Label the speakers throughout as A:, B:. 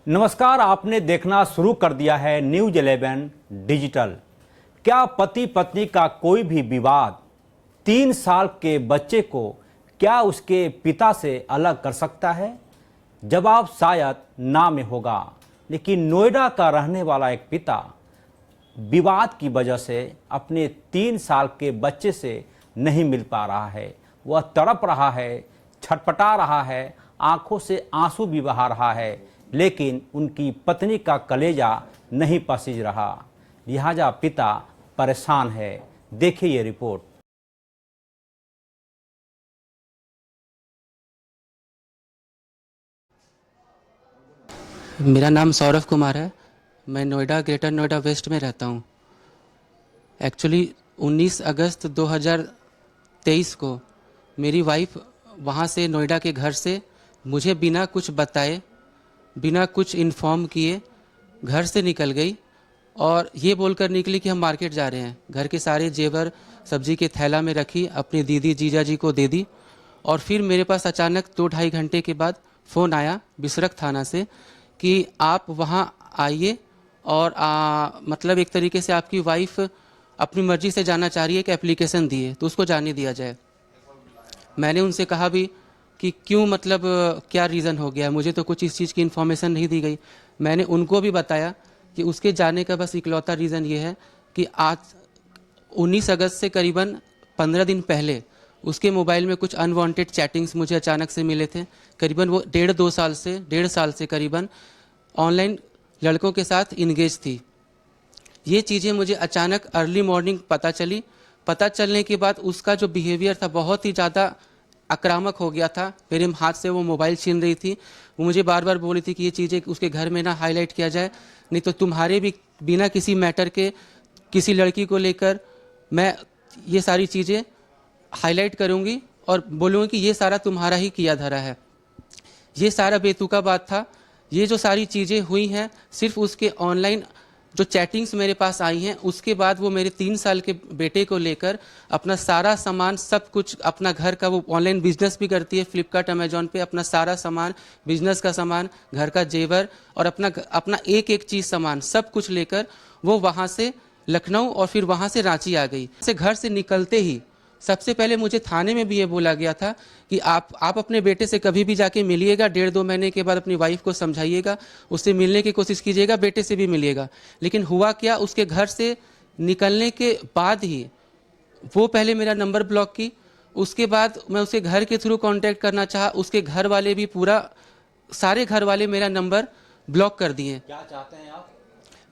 A: नमस्कार, आपने देखना शुरू कर दिया है न्यूज 11 डिजिटल। क्या पति पत्नी का कोई भी विवाद 3 साल के बच्चे को क्या उसके पिता से अलग कर सकता है? जवाब शायद ना में होगा। लेकिन नोएडा का रहने वाला एक पिता विवाद की वजह से अपने 3 साल के बच्चे से नहीं मिल पा रहा है। वह तड़प रहा है, छटपटा रहा है, आंखों से आंसू भी बहा रहा है, लेकिन उनकी पत्नी का कलेजा नहीं पसीज रहा। लिहाजा पिता परेशान है। देखिए ये रिपोर्ट।
B: मेरा नाम सौरभ कुमार है। मैं नोएडा, ग्रेटर नोएडा वेस्ट में रहता हूँ। एक्चुअली 19 अगस्त 2023 को मेरी वाइफ वहाँ से, नोएडा के घर से, मुझे बिना कुछ बताए, बिना कुछ इन्फॉर्म किए घर से निकल गई और ये बोलकर निकली कि हम मार्केट जा रहे हैं। घर के सारे जेवर सब्जी के थैला में रखी, अपनी दीदी जीजा जी को दे दी और फिर मेरे पास अचानक 2-2.5 घंटे के बाद फ़ोन आया बिसरख थाना से कि आप वहाँ आइए और मतलब एक तरीके से आपकी वाइफ अपनी मर्ज़ी से जाना चाह रही है कि एप्लीकेशन दिए तो उसको जाने दिया जाए। मैंने उनसे कहा भी कि क्यों, मतलब क्या रीज़न हो गया, मुझे तो कुछ इस चीज़ की इन्फॉर्मेशन नहीं दी गई। मैंने उनको भी बताया कि उसके जाने का बस इकलौता रीज़न ये है कि आज 19 अगस्त से करीबन 15 दिन पहले उसके मोबाइल में कुछ अनवांटेड चैटिंग्स मुझे अचानक से मिले थे। करीबन वो 1.5 साल से करीबन ऑनलाइन लड़कों के साथ इंगेज थी। ये चीज़ें मुझे अचानक अर्ली मॉर्निंग पता चली। पता चलने के बाद उसका जो बिहेवियर था बहुत ही ज़्यादा आक्रामक हो गया था। मेरे हाथ से वो मोबाइल छीन रही थी। वो मुझे बार बार बोली थी कि ये चीज़ें उसके घर में ना हाईलाइट किया जाए, नहीं तो तुम्हारे भी बिना किसी मैटर के किसी लड़की को लेकर मैं ये सारी चीज़ें हाईलाइट करूँगी और बोलूँगी कि ये सारा तुम्हारा ही किया धरा है। ये सारा बेतुका बात था। ये जो सारी चीज़ें हुई हैं सिर्फ उसके ऑनलाइन जो चैटिंग्स मेरे पास आई हैं उसके बाद वो मेरे 3 साल के बेटे को लेकर अपना सारा सामान, सब कुछ, अपना घर का, वो ऑनलाइन बिजनेस भी करती है फ्लिपकार्ट अमेजोन पे, अपना सारा सामान, बिजनेस का सामान, घर का जेवर और अपना एक एक चीज़ सामान सब कुछ लेकर वो वहाँ से लखनऊ और फिर वहाँ से रांची आ गई। से घर से निकलते ही सबसे पहले मुझे थाने में भी ये बोला गया था कि आप अपने बेटे से कभी भी जाके मिलिएगा, 1.5-2 महीने के बाद अपनी वाइफ को समझाइएगा, उससे मिलने की कोशिश कीजिएगा, बेटे से भी मिलिएगा। लेकिन हुआ क्या, उसके घर से निकलने के बाद ही वो पहले मेरा नंबर ब्लॉक की। उसके बाद मैं उसके घर के थ्रू कांटेक्ट करना चाहा, उसके घर वाले भी, सारे घर वाले मेरा नंबर ब्लॉक कर दिए।
A: क्या चाहते हैं आप?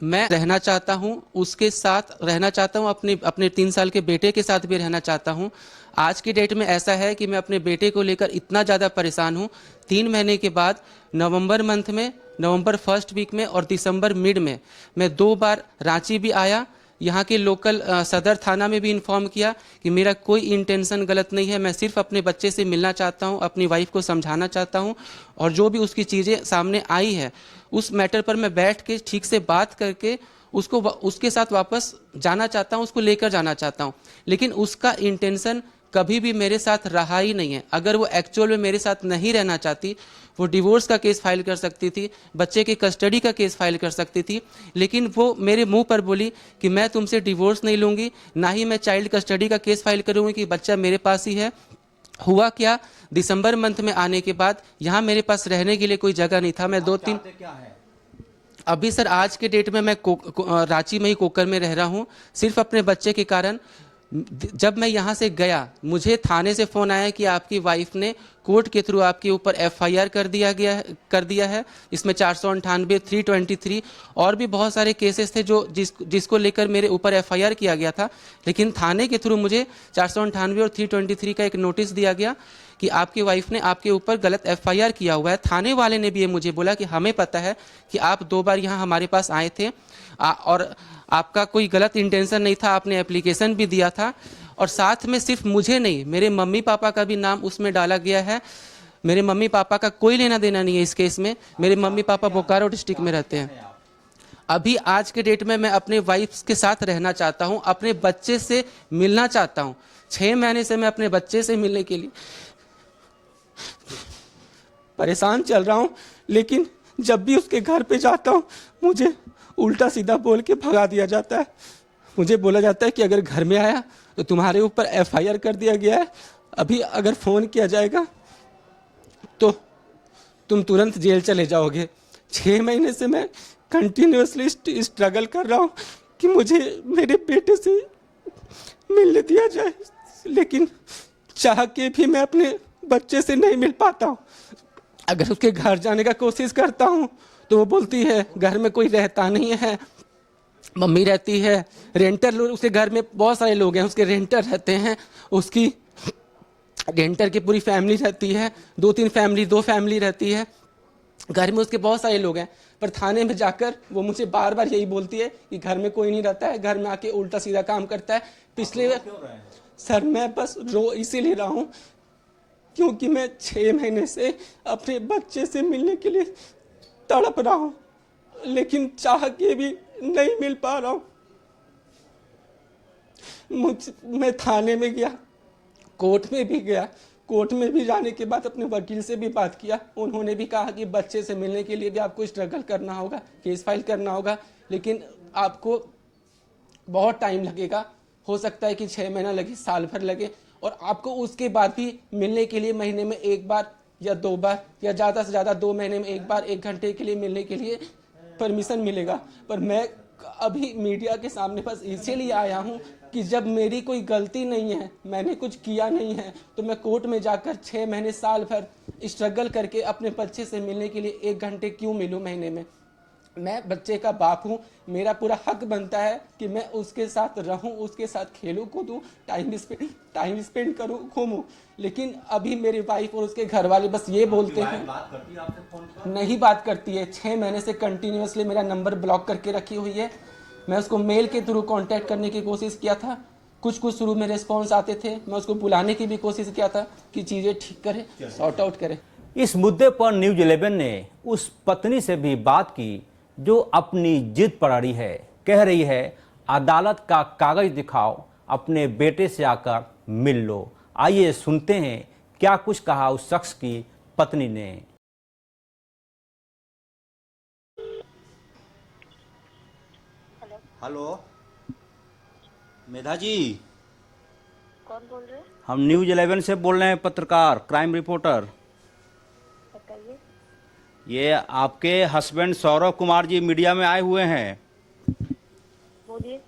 B: मैं रहना चाहता हूँ, उसके साथ रहना चाहता हूँ, अपने 3 साल के बेटे के साथ भी रहना चाहता हूँ। आज की डेट में ऐसा है कि मैं अपने बेटे को लेकर इतना ज़्यादा परेशान हूँ। 3 महीने के बाद नवंबर मंथ में, नवंबर फर्स्ट वीक में और दिसंबर मिड में मैं 2 बार रांची भी आया। यहाँ के लोकल सदर थाना में भी इन्फॉर्म किया कि मेरा कोई इंटेंशन गलत नहीं है, मैं सिर्फ अपने बच्चे से मिलना चाहता हूँ, अपनी वाइफ को समझाना चाहता हूँ और जो भी उसकी चीज़ें सामने आई है उस मैटर पर मैं बैठ के ठीक से बात करके उसके साथ वापस जाना चाहता हूँ, उसको लेकर जाना चाहता हूँ। लेकिन उसका इंटेंशन कभी भी मेरे साथ रहा ही नहीं है। अगर वो एक्चुअल में मेरे साथ नहीं रहना चाहती, वो डिवोर्स का केस फाइल कर सकती थी, बच्चे की कस्टडी का केस फाइल कर सकती थी। लेकिन वो मेरे मुंह पर बोली कि मैं तुमसे डिवोर्स नहीं लूँगी, ना ही मैं चाइल्ड कस्टडी का केस फाइल करूँगी, कि बच्चा मेरे पास ही है। हुआ क्या, दिसंबर मंथ में आने के बाद यहाँ मेरे पास रहने के लिए कोई जगह नहीं था। मैं 2-3
A: क्या है?
B: अभी सर आज के डेट में मैं रांची में ही कोकर में रह रहा हूँ, सिर्फ अपने बच्चे के कारण। जब मैं यहाँ से गया, मुझे थाने से फ़ोन आया कि आपकी वाइफ ने कोर्ट के थ्रू आपके ऊपर एफआईआर कर दिया है। इसमें 498, 323 और भी बहुत सारे केसेस थे जिसको लेकर मेरे ऊपर एफआईआर किया गया था। लेकिन थाने के थ्रू मुझे 498 और 323 का एक नोटिस दिया गया कि आपकी वाइफ ने आपके ऊपर गलत एफआईआर किया हुआ है। थाने वाले ने भी ये मुझे बोला कि हमें पता है कि आप 2 बार यहाँ हमारे पास आए थे और आपका कोई गलत इंटेंशन नहीं था, आपने एप्लीकेशन भी दिया था। और साथ में सिर्फ मुझे नहीं, मेरे मम्मी पापा का भी नाम उसमें डाला गया है। मेरे मम्मी पापा का कोई लेना देना नहीं है इस केस में। मेरे मम्मी पापा बोकारो डिस्ट्रिक्ट में रहते हैं। अभी आज के डेट में मैं अपने वाइफ के साथ रहना चाहता हूँ, अपने बच्चे से मिलना चाहता हूँ। 6 महीने से मैं अपने बच्चे से मिलने के लिए परेशान चल रहा हूँ, लेकिन जब भी उसके घर पे जाता हूँ मुझे उल्टा सीधा बोल के भगा दिया जाता है। मुझे बोला जाता है कि अगर घर में आया तो तुम्हारे ऊपर FIR कर दिया गया है, अभी अगर फ़ोन किया जाएगा तो तुम तुरंत जेल चले जाओगे। 6 महीने से मैं कंटिन्यूसली स्ट्रगल कर रहा हूँ कि मुझे मेरे बेटे से मिलने दिया जाए, लेकिन चाह के भी मैं अपने बच्चे से नहीं मिल पाता हूँ। अगर उसके घर जाने का कोशिश करता हूँ तो वो बोलती है घर में कोई रहता नहीं है, मम्मी रहती है, रेंटर लोग उसके घर में बहुत सारे लोग हैं, उसके रेंटर रहते हैं, उसकी रेंटर की पूरी फैमिली रहती है, 2 फैमिली रहती है, घर में उसके बहुत सारे लोग हैं। पर थाने में जाकर वो मुझे बार बार यही बोलती है कि घर में कोई नहीं रहता है, घर में आके उल्टा सीधा काम करता है। पिछले सर मैं बस रो इसीलिए रहा हूँ क्योंकि मैं 6 महीने से अपने बच्चे से मिलने के लिए तड़प रहा हूँ, लेकिन चाह के भी नहीं मिल पा रहा हूँ। मैं थाने में गया, कोर्ट में भी गया, कोर्ट में भी जाने के बाद अपने वकील से भी बात किया। उन्होंने भी कहा कि बच्चे से मिलने के लिए भी आपको स्ट्रगल करना होगा, केस फाइल करना होगा, लेकिन आपको बहुत टाइम लगेगा, हो सकता है कि 6 महीना लगे, साल भर लगे, और आपको उसके बाद भी मिलने के लिए महीने में 1 बार या 2 बार या ज़्यादा से ज़्यादा 2 महीने में 1 बार 1 घंटे के लिए मिलने के लिए परमिशन मिलेगा। पर मैं अभी मीडिया के सामने बस इसीलिए आया हूँ कि जब मेरी कोई गलती नहीं है, मैंने कुछ किया नहीं है, तो मैं कोर्ट में जाकर 6 महीने साल भर स्ट्रगल करके अपने बच्चे से मिलने के लिए 1 घंटे क्यों मिलूँ महीने में। मैं बच्चे का बाप हूँ, मेरा पूरा हक बनता है कि मैं उसके साथ रहूँ, उसके साथ खेलूँ कूदूँ, टाइम स्पेंड करूँ, घूमूँ। लेकिन अभी मेरी वाइफ और उसके घर वाले बस ये बोलते हैं,
A: बात करती है आपसे फोन पर?
B: नहीं बात करती है। 6 महीने से कंटिन्यूसली मेरा नंबर ब्लॉक करके रखी हुई है। मैं उसको मेल के थ्रू कांटेक्ट करने की कोशिश किया था, कुछ शुरू में रिस्पॉन्स आते थे, मैं उसको बुलाने की भी कोशिश किया था कि चीज़ें ठीक करे, सॉर्ट आउट करे।
A: इस मुद्दे पर न्यूज 11 ने उस पत्नी से भी बात की जो अपनी जिद पर अड़ी है, कह रही है अदालत का कागज दिखाओ, अपने बेटे से आकर मिल लो। आइए सुनते हैं क्या कुछ कहा उस शख्स की पत्नी ने। हेलो मेधा जी,
C: कौन बोल रहे हैं?
A: हम न्यूज 11 से बोल रहे हैं, पत्रकार, क्राइम रिपोर्टर।
C: बताइए।
A: ये आपके हस्बैंड सौरव कुमार जी मीडिया में आए हुए हैं।
C: बोलिए।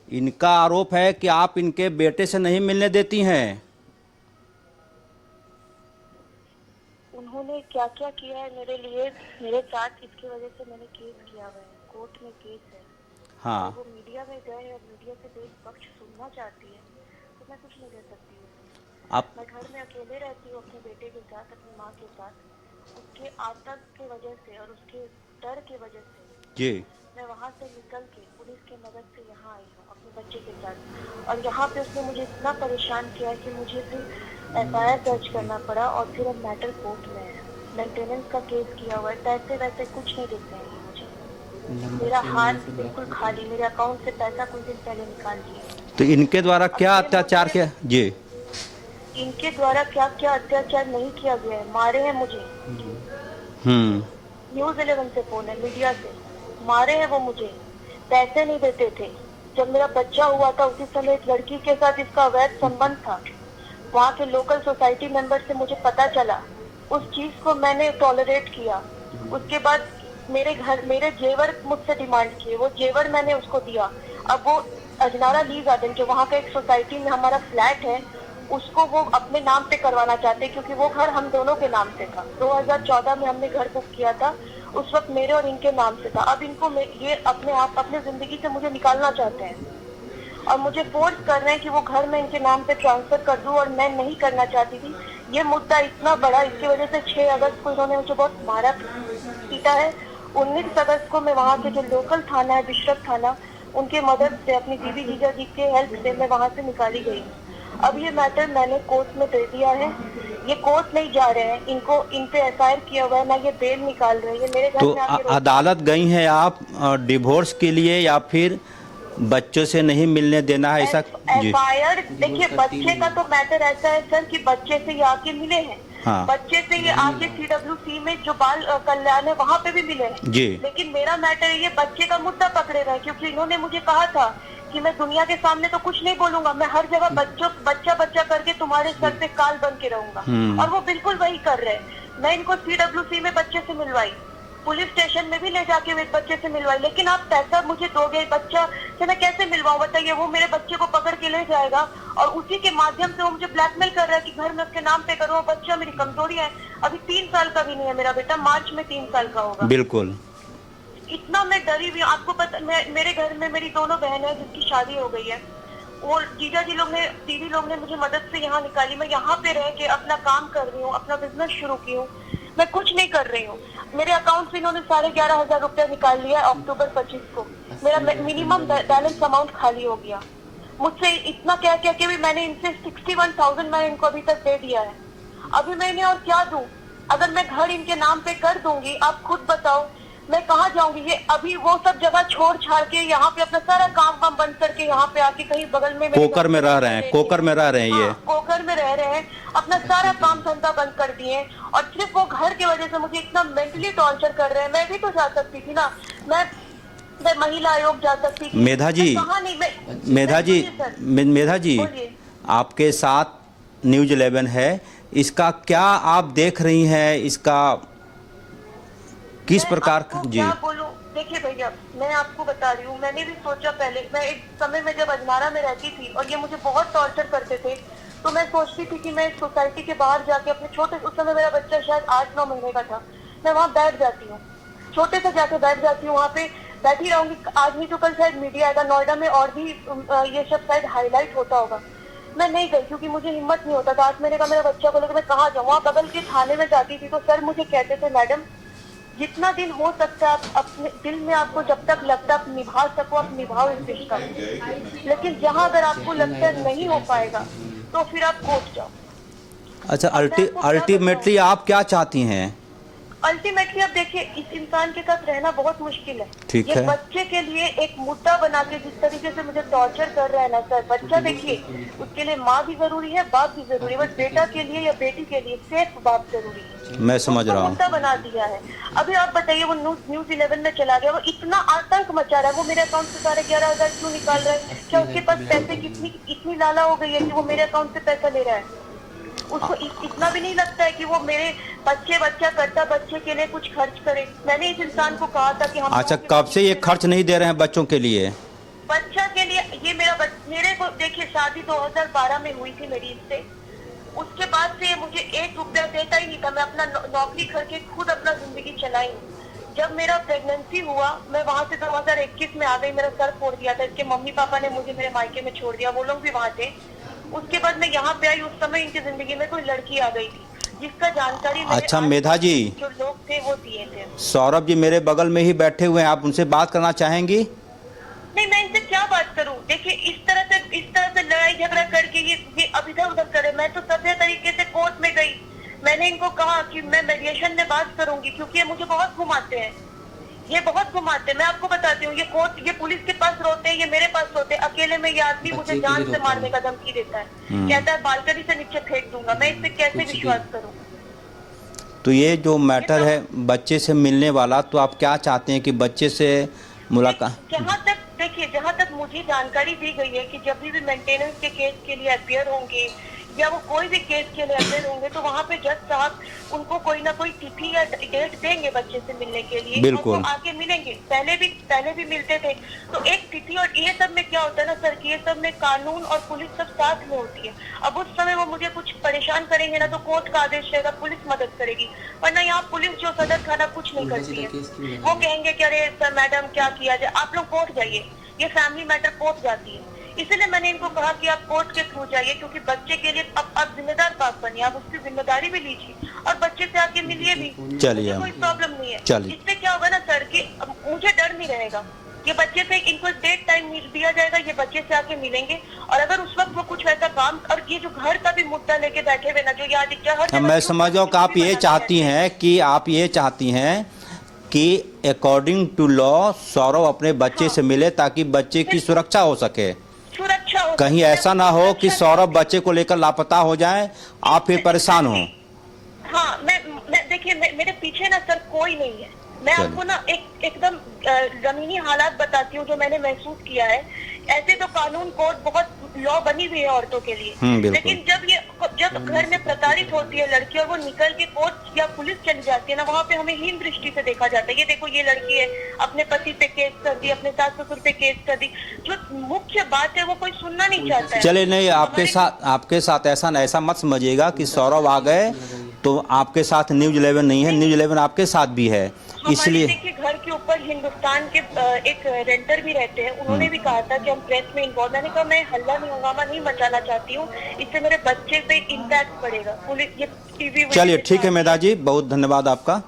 A: इनका आरोप है कि आप इनके बेटे से नहीं मिलने देती हैं।
C: उन्होंने क्या क्या किया है मेरे लिए, मेरे साथ, इसकी वजह से मैंने केस किया हुआ है, कोर्ट में केस है।
A: हाँ,
C: वो मीडिया में गए और मीडिया से एक पक्ष सुनना चाहती है तो मैं कुछ नहीं कर सकती हूँ।
A: आप
C: मैं घर में अकेले रहती हूँ अपने बेटे के साथ, अपनी माँ के साथ। उसके आतंक की वजह से और उसके डर की वजह से
A: जी,
C: मैं वहाँ से निकल के पुलिस की मदद से यहाँ आई हूँ अपने बच्चे के साथ। और यहाँ पे उसने मुझे इतना परेशान किया कि मुझे फिर FIR दर्ज करना पड़ा और फिर अब मैटर कोर्ट में है। मेंटेनेंस का केस किया हुआ है, पैसे वैसे कुछ नहीं देते हैं मुझे। मेरा हाथ बिल्कुल खाली, मेरे अकाउंट से पैसा कुछ दिन पहले निकाल दिया।
A: तो इनके द्वारा क्या अत्याचार किया? जी,
C: इनके द्वारा क्या क्या अत्याचार नहीं किया गया है, मारे हैं मुझे। न्यूज 11 से फोन है, मीडिया से मारे हैं वो मुझे, पैसे नहीं देते थे। जब मेरा बच्चा हुआ था उसी समय एक लड़की के साथ इसका अवैध संबंध था। वहाँ के लोकल सोसाइटी मेंबर से मुझे पता चला, उस चीज को मैंने टॉलरेट किया। उसके बाद मेरे जेवर मुझसे डिमांड किए, वो जेवर मैंने उसको दिया। अब वो अजनारा ली गार्डन, जो वहाँ का एक सोसाइटी में हमारा फ्लैट है, उसको वो अपने नाम पे करवाना चाहते, क्योंकि वो घर हम दोनों के नाम से था। 2014 में हमने घर बुक किया था, उस वक्त मेरे और इनके नाम से था। अब इनको ये अपने जिंदगी से मुझे निकालना चाहते हैं और मुझे फोर्स कर रहे हैं कि वो घर में इनके नाम पे ट्रांसफर कर दूं, और मैं नहीं करना चाहती थी। ये मुद्दा इतना बड़ा, इसकी वजह से 6 अगस्त को इन्होंने मुझे बहुत मारा पीटा है। 19 अगस्त को मैं वहाँ के जो लोकल थाना है, बिशप थाना, उनके मदद से, अपनी दीदी जीजा जी के हेल्प से मैं वहाँ से निकाली गई। अब ये मैटर मैंने कोर्ट में दे दिया है, ये कोर्ट नहीं जा रहे हैं, इन पे FIR किया हुआ है, ना ये बेल निकाल रहे हैं। ये मेरे घर
A: तो
C: में आके
A: अदालत गई हैं आप डिवोर्स के लिए या फिर बच्चों से नहीं मिलने देना है ऐसा जी।
C: एफआईआर देखिए, बच्चे का तो मैटर ऐसा है सर कि बच्चे से ये आके मिले हैं।
A: हाँ।
C: बच्चे से ये आके सीडब्ल्यूसी में जो बाल कल्याण है वहाँ पे भी मिले हैं
A: जी।
C: लेकिन मेरा मैटर ये बच्चे का मुद्दा पकड़े रहे, क्योंकि इन्होंने मुझे कहा था कि मैं दुनिया के सामने तो कुछ नहीं बोलूंगा, मैं हर जगह बच्चा बच्चा करके तुम्हारे सर पे काल बन के रहूंगा। और वो बिल्कुल वही कर रहे हैं। मैं इनको सीडब्ल्यूसी में बच्चे से मिलवाई, पुलिस स्टेशन में भी ले जाके एक बच्चे से मिलवाई, लेकिन आप पैसा मुझे दोगे, बच्चा से मैं कैसे मिलवाऊं बताइए? वो मेरे बच्चे को पकड़ के ले जाएगा और उसी के माध्यम से वो मुझे ब्लैकमेल कर रहा है कि घर में उसके नाम पे करो। बच्चा मेरी कमजोरी है, अभी 3 साल का भी नहीं है मेरा बेटा, मार्च में 3 साल का होगा।
A: बिल्कुल।
C: इतना मैं डरी हुई हूँ, आपको पता मेरे घर में मेरी दोनों बहन है जिसकी शादी हो गई है। और जीजा जी लोग ने, दीदी लोग ने मुझे मदद से यहाँ निकाली। मैं यहाँ पे रह के अपना काम कर रही हूँ, अपना बिजनेस शुरू की हूँ, मैं कुछ नहीं कर रही हूँ। मेरे अकाउंट से इन्होंने 11,500 रुपया निकाल लिया अक्टूबर 25 को। मेरा मिनिमम बैलेंस अमाउंट खाली हो गया। मुझसे इतना क्या क्या कि भी मैंने इनसे 61,000 मैंने इनको अभी तक दे दिया है। अभी मैं इन्हें और क्या दूं? अगर मैं घर इनके नाम पे कर दूंगी, आप खुद बताओ मैं कहाँ जाऊंगी? ये अभी वो सब जगह छोड़ छाड़ के यहाँ पे अपना सारा काम वाम बंद करके यहाँ पे आके कहीं बगल में
A: कोकर में रह रहे हैं, कोकर में रह रहे हैं। ये
C: कोकर में रह रहे हैं, अपना सारा काम धंधा बंद कर दिए और सिर्फ वो घर की वजह से मुझे इतना मेंटली टॉर्चर कर रहे हैं। मैं भी तो जा सकती थी ना, मैं महिला आयोग जा सकती थी।
A: मेधा जी, मेधा जी आपके साथ न्यूज़ 11 है, इसका क्या आप देख रही हैं? इसका किस प्रकार जी?
C: क्या बोलूं? देखिए भैया, मैं आपको बता रही हूँ, मैंने भी सोचा पहले, मैं एक समय में जब अजमारा में रहती थी और ये मुझे बहुत टॉर्चर करते थे, तो मैं सोचती थी कि मैं सोसाइटी के बाहर जाके अपने छोटे, उस समय मेरा बच्चा शायद 8-9 महीने का था, मैं वहाँ बैठ जाती हूँ, छोटे से जाके बैठ जाती हूँ, वहाँ पे बैठी रहूंगी। आज नहीं तो कल शायद मीडिया आएगा, नोएडा में और भी ये सब शायद हाईलाइट होता होगा। मैं नहीं गई क्योंकि मुझे हिम्मत नहीं होता था। आज मैंने कहा मेरा बच्चा को लेकर मैं कहाँ जाऊँ? वहाँ बगल के थाने में जाती थी तो सर मुझे कहते थे, मैडम जितना दिन हो सकता है आप अपने दिल में, आपको जब तक लगता है आप निभा सको आप निभाओ इस रिश्ता को, लेकिन जहाँ अगर आपको लगता है नहीं हो पाएगा तो फिर आप कोर्ट जाओ।
A: अच्छा, अल्टीमेटली आप क्या चाहती हैं?
C: अल्टीमेटली अब देखिए, इस इंसान के साथ रहना बहुत मुश्किल है।
A: ठीक
C: ये
A: है।
C: बच्चे के लिए एक मुद्दा बना के जिस तरीके से मुझे टॉर्चर कर रहा है ना सर, बच्चा देखिए उसके लिए माँ भी जरूरी है, बाप भी जरूरी है, बस बेटा के लिए या बेटी के लिए सेफ बाप जरूरी है।
A: मैं समझ रहा हूँ।
C: मुद्दा बना दिया है। अभी आप बताइए, वो न्यूज़ 11 में चला गया, वो इतना आतंक मचा रहा है, वो मेरे अकाउंट से 11,500 क्यों निकाल रहा है? क्या उसके पास पैसे की इतनी लाला हो गई है कि वो मेरे अकाउंट से पैसा ले रहा है? उसको इतना भी नहीं लगता है कि वो मेरे बच्चा करता, बच्चे के लिए कुछ खर्च करे? मैंने इस इंसान को कहा था कि हम,
A: अच्छा, कब से ये खर्च नहीं दे रहे हैं बच्चों के लिए?
C: बच्चा के लिए ये मेरे को देखिए, शादी 2012 में हुई थी मेरी इससे, उसके बाद से ये मुझे 1 रुपया देता ही नहीं था। मैं अपना नौकरी करके खुद अपना जिंदगी चलाई। जब मेरा प्रेगनेंसी हुआ, मैं वहाँ से 2021 में आ गई, मेरा सर फोड़ दिया था। इसके मम्मी पापा ने मुझे मेरे मायके में छोड़ दिया, वो लोग भी वहाँ थे। उसके बाद मैं यहाँ पे आई, उस समय इनकी जिंदगी में कोई लड़की आ गई थी जिसका जानकारी
A: अच्छा मेधा जी,
C: जो लोग थे वो दिए थे।
A: सौरभ जी मेरे बगल में ही बैठे हुए हैं, आप उनसे बात करना चाहेंगी?
C: नहीं, मैं इनसे क्या बात करूं? देखिए, इस तरह से लड़ाई झगड़ा करके ये अब इधर उधर करे। मैं तो सभ्य तरीके से कोर्ट में गई, मैंने इनको कहा कि मैं मीडिएशन में बात करूंगी, क्योंकि ये मुझे बहुत घुमाते हैं, ये बहुत घुमाते हैं। मैं आपको बताती हूँ, ये पुलिस के पास रोते हैं, ये मेरे पास रोते हैं। अकेले में ये आदमी मुझे जान से मारने का धमकी देता है, कहता है बालकनी से नीचे फेंक दूंगा। मैं इस पे कैसे विश्वास करूँ?
A: तो ये जो मैटर है बच्चे से मिलने वाला, तो आप क्या चाहते हैं कि बच्चे से मुलाकात?
C: जहाँ तक मुझे जानकारी दी गई है कि जब भी मेंटेनेंस के केस के लिए अपियर होंगे या वो कोई भी केस के लिए अपियर होंगे, तो वहाँ पे जज साहब उनको कोई ना कोई तिथि या डेट देंगे बच्चे से मिलने के लिए।
A: बिल्कुल।
C: और वो आके मिलेंगे, पहले भी मिलते थे। तो एक तिथि, और ये सब में क्या होता है ना सर, कि ये सब में कानून और पुलिस सब साथ में होती है। अब उस समय वो मुझे कुछ परेशान करेंगे ना, तो कोर्ट का आदेश रहेगा, पुलिस मदद करेगी। वरना यहाँ पुलिस जो सदर थाना कुछ नहीं करती है। वो कहेंगे कि अरे सर मैडम क्या किया जाए, आप लोग कोर्ट जाइए, ये फैमिली मैटर कोर्ट जाती है। इसलिए मैंने इनको कहा कि आप कोर्ट के थ्रू जाइए, क्योंकि बच्चे के लिए अब आप जिम्मेदार बाप बनिए, आप उसकी जिम्मेदारी भी लीजिए और बच्चे से आके मिलिए भी।
A: चलिए,
C: कोई प्रॉब्लम नहीं है।
A: चलिए,
C: इससे क्या होगा ना सर, कि मुझे डर नहीं रहेगा। ये बच्चे से इनको डेट टाइम दिया जाएगा, ये बच्चे से आके मिलेंगे, और अगर उस वक्त वो कुछ वैसा काम, और ये जो घर का भी मुद्दा लेके बैठे हुए ना, जो याद
A: मैं समझ रहा हूँ कि आप ये चाहती हैं कि अकॉर्डिंग टू लॉ सौरव अपने बच्चे से मिले ताकि बच्चे की सुरक्षा हो सके।
C: सुरक्षा हो,
A: कहीं ऐसा ना हो कि सौरभ बच्चे को लेकर लापता हो जाए, आप फिर परेशान हो।
C: हाँ, मैं देखिए, मेरे पीछे ना सर कोई नहीं है। मैं आपको ना एकदम जमीनी हालात बताती हूँ जो मैंने महसूस किया है। ऐसे तो कानून कोर्ट बहुत लॉ बनी हुई है औरतों के लिए, लेकिन जब घर में प्रताड़ित होती है लड़की और वो निकल के कोर्ट या पुलिस चली जाती है ना, वहाँ पे हमें हीन दृष्टि से देखा जाता है। ये देखो, ये लड़की है, अपने पति पे केस कर दी, अपने सास ससुर पे केस कर दी। जो मुख्य बात है वो कोई सुनना नहीं चाहता है।
A: चले नहीं, आपके साथ ऐसा मत समझिएगा कि सौरभ आ गए तो आपके साथ न्यूज़ 11 नहीं है, न्यूज़ 11 आपके साथ भी है। इसलिए
C: देखिए, घर के ऊपर हिंदुस्तान के एक रेंटर भी रहते हैं, उन्होंने भी कहा था कि हम प्रेस में इन्वॉल्व। मैंने कहा मैं हल्ला नहीं हंगामा नहीं मचाना चाहती हूँ, इससे मेरे बच्चे पे इम्पैक्ट पड़ेगा। पुलिस ये टीवी।
A: चलिए ठीक है मेधा जी, बहुत धन्यवाद आपका।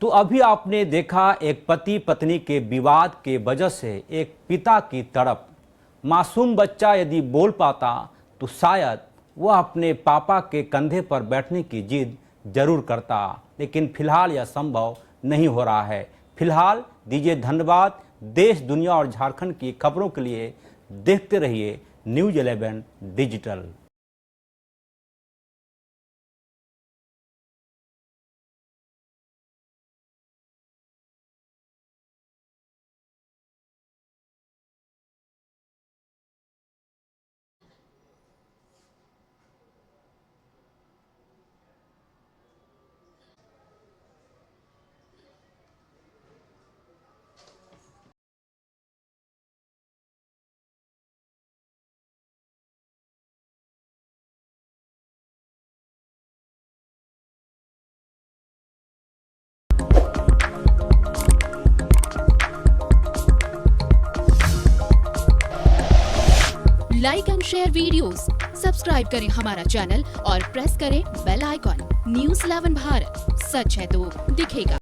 A: तो अभी आपने देखा एक पति पत्नी के विवाद के वजह से एक पिता की तड़प। मासूम बच्चा यदि बोल पाता तो शायद वह अपने पापा के कंधे पर बैठने की जिद जरूर करता, लेकिन फिलहाल यह संभव नहीं हो रहा है। फिलहाल दीजिए धन्यवाद। देश दुनिया और झारखंड की खबरों के लिए देखते रहिए news 11 digital.
D: Like and share videos, subscribe करें हमारा चैनल और प्रेस करें बेल आइकॉन। न्यूज़ 11 भारत, सच है तो दिखेगा।